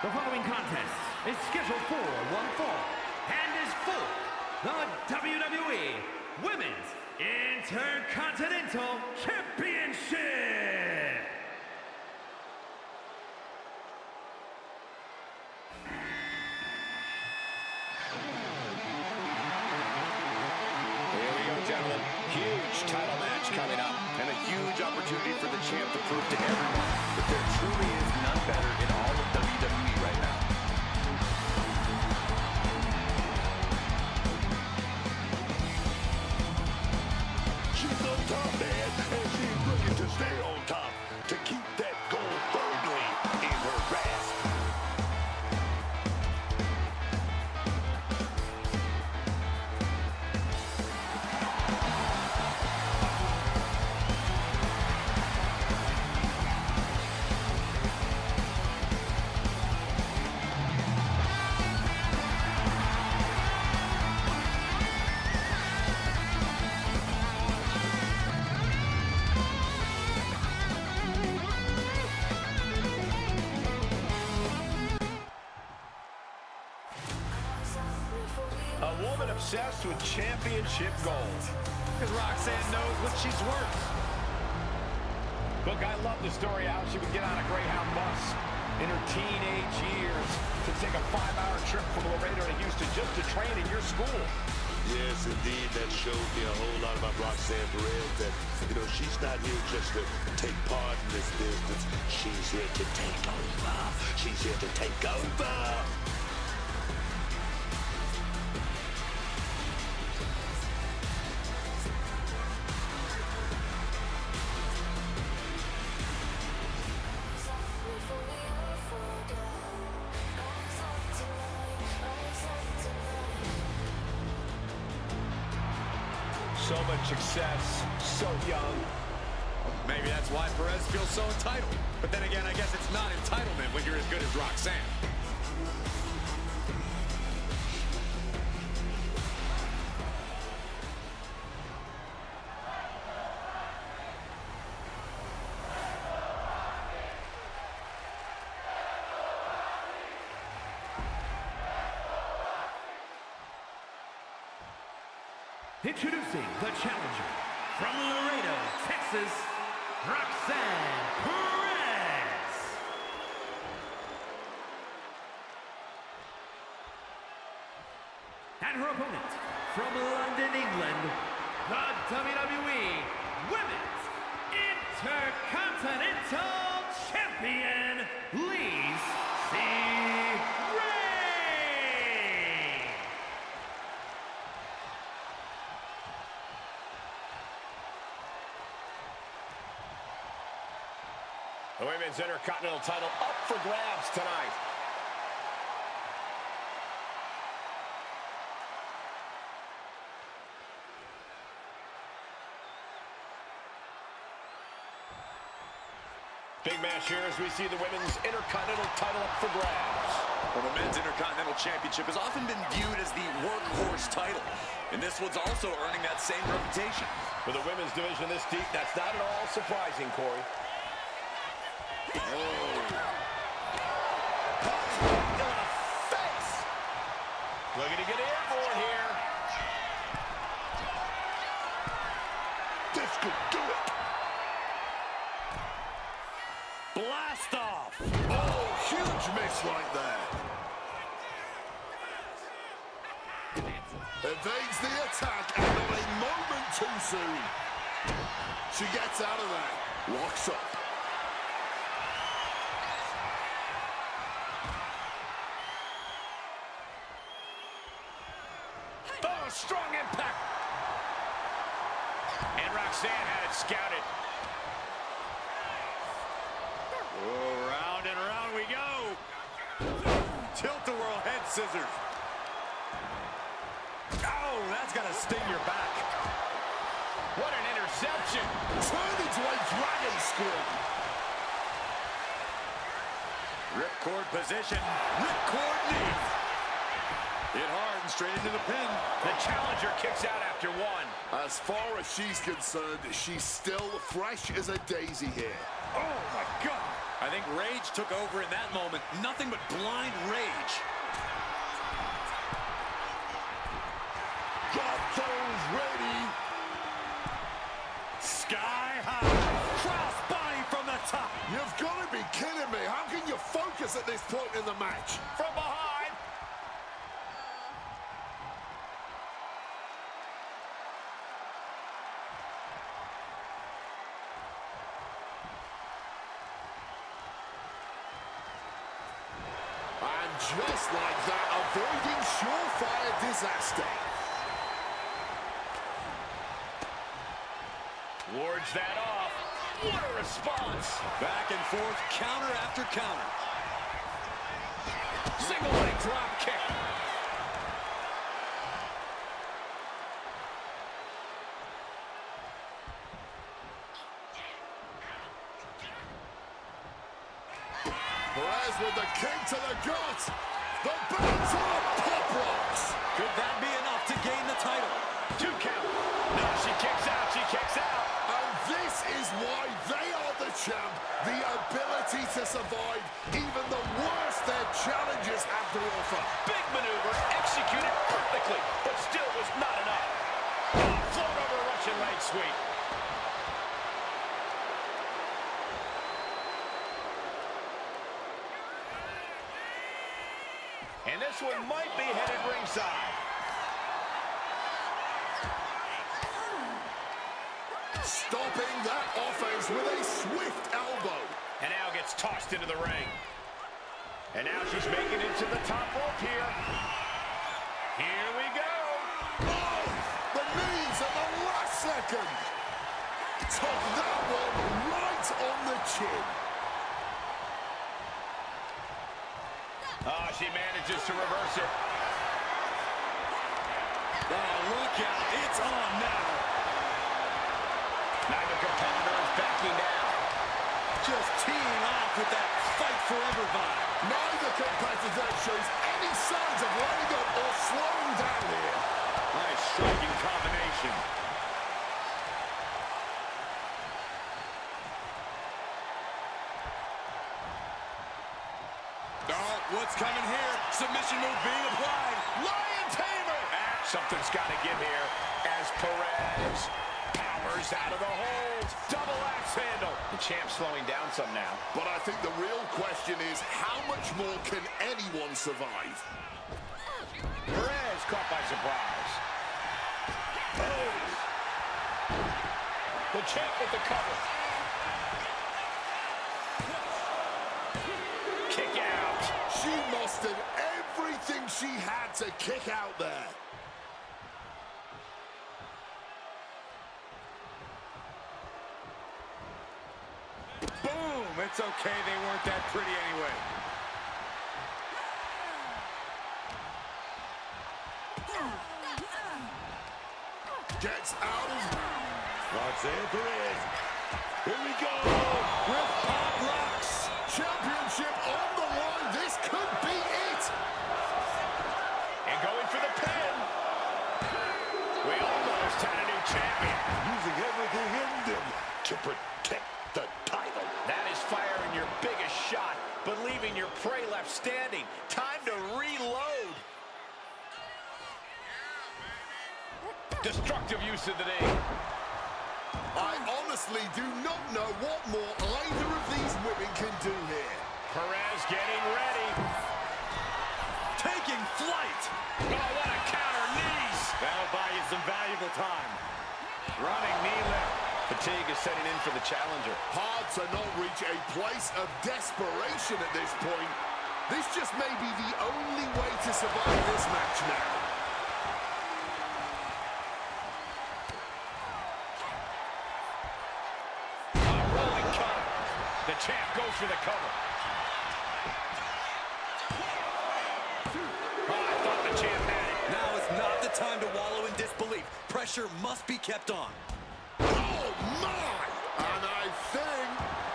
The following contest is scheduled for one fall and is for the WWE Women's Intercontinental Championship. Here we go, gentlemen. Huge title match coming up, and a huge opportunity for the champ to prove to everyone that there truly is none better in all of WWE right now. She's on top, man, and she's looking to stay on top to keep that gold firmly in her grasp. A woman obsessed with championship gold. Because Roxanne knows what she's worth. Look, I love the story how she would get on a Greyhound bus in her teenage years to take a 5-hour trip from Laredo to Houston just to train in your school. Yes, indeed, that showed me a whole lot about Roxanne Perez, that, she's not here just to take part in this business. She's here to take over. She's here to take over. So much success, so young. Maybe that's why Perez feels so entitled. But then again, I guess it's not entitlement when you're as good as Roxanne. Introducing the challenger from Laredo, Texas, Roxanne Perez. And her opponent from London, England, the WWE Women's Intercontinental Champion, Lizzy Rain. The Women's Intercontinental title up for grabs tonight. Big match here as we see the Women's Intercontinental title up for grabs. Well, the Men's Intercontinental Championship has often been viewed as the workhorse title. And this one's also earning that same reputation. For the women's division this deep, that's not at all surprising, Corey. Looking to get airborne here. This could do it. Blast off. Oh, huge miss like that. Evades the attack and not a moment too soon. She gets out of that. Locks up. Oh, strong impact. And Roxanne had it scouted. Oh, round and round we go. Tilt-a-whirl head scissors. Oh, that's got to sting your back. What an interception. Turned into a dragon scream. Ripcord position. Ripcord knee. Hit hard and straight into the pin. The challenger kicks out after one. As far as she's concerned, she's still fresh as a daisy here. Oh, my God. I think rage took over in that moment. Nothing but blind rage. Got those ready. Sky high. Cross body from the top. You've got to be kidding me. How can you focus at this point in the match? From behind. And just like that, avoiding surefire disaster. Wards that off. What a response. Back and forth, counter after counter. Single leg drop kick. Perez with the kick to the gut. The bounce on the pop rocks. Could that be enough to gain the title? 2 count. No, she kicks out. She kicks out. And this is why they are the champ. The ability to survive even the worst their challenges have to offer. Big maneuver, executed perfectly, but still was not enough. Float over Russian leg sweep. And this one might be headed ringside. Stopping that offense with a swift elbow. And now gets tossed into the ring. And now she's making it to the top rope here. Here we go. Oh, the knees at the last second. Took that one right on the chin. Oh, she manages to reverse it. Oh, look out. It's on now. Neither competitor is backing down. Just teeing off with that fight forever vibe. Neither competitor shows any signs of letting up or slowing down here. Nice striking combination. Oh, what's coming here? Submission move being applied. Lion Tamer! Something's got to give here as Perez powers out of the hold. Double axe handle. The champ's slowing down some now. But I think the real question is, how much more can anyone survive? Perez caught by surprise. Oh. The champ with the cover. Kick out. She mustered everything she had to kick out there. Boom! It's okay, they weren't that pretty anyway. Gets out of... Roxanne Perez. Here we go. With pop rocks. Championship on the line. This could be it. And going for the pin. We almost had a new champion. Using everything in them to protect the title. That is firing your biggest shot, but leaving your prey left standing. Time to reload. Destructive use of the knee. I honestly do not know what more either of these women can do here. Perez getting ready. Taking flight. Oh, what a counter, knees. That'll buy you some valuable time. Running knee lift. Fatigue is setting in for the challenger. Hard to not reach a place of desperation at this point. This just may be the only way to survive this match now. Rolling cut. The champ goes for the cover. Oh, I thought the champ had it. Now is not the time to wallow in disbelief. Pressure must be kept on. Oh, my! And I think,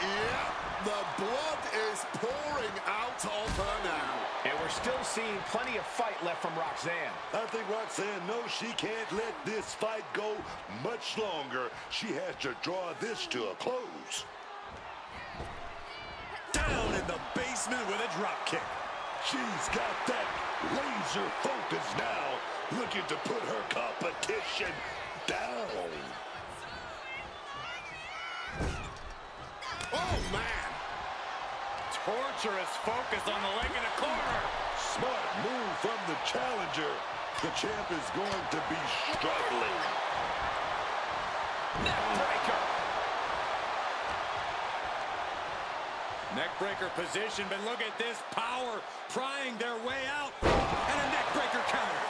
yeah, the blood is pouring out of her now. And we're still seeing plenty of fight left from Roxanne. I think Roxanne knows she can't let this fight go much longer. She has to draw this to a close. Horseman with a drop kick. She's got that laser focus now, looking to put her competition down. Oh, man. Torturous focus on the leg in the corner. Smart move from the challenger. The champ is going to be struggling. Neckbreaker. Neckbreaker position, but look at this power prying their way out. And a neckbreaker counter.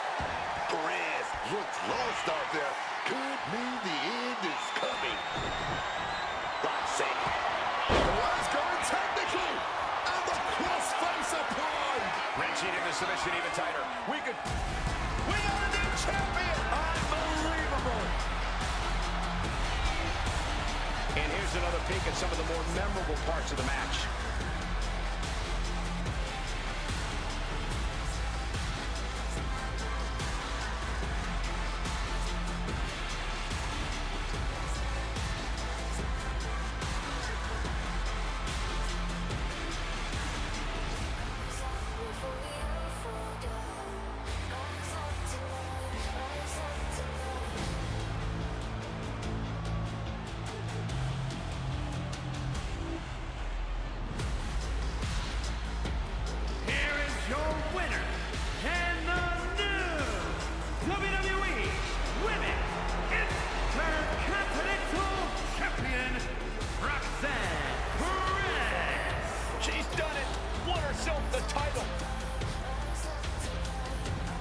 Perez looks lost out there. Could mean the end is coming. Roxanne. Perez going technical. And the crossface applied. Reaching into submission even tighter. We got a new champion. Unbelievable. And here's another peek at some of the more memorable parts of the match.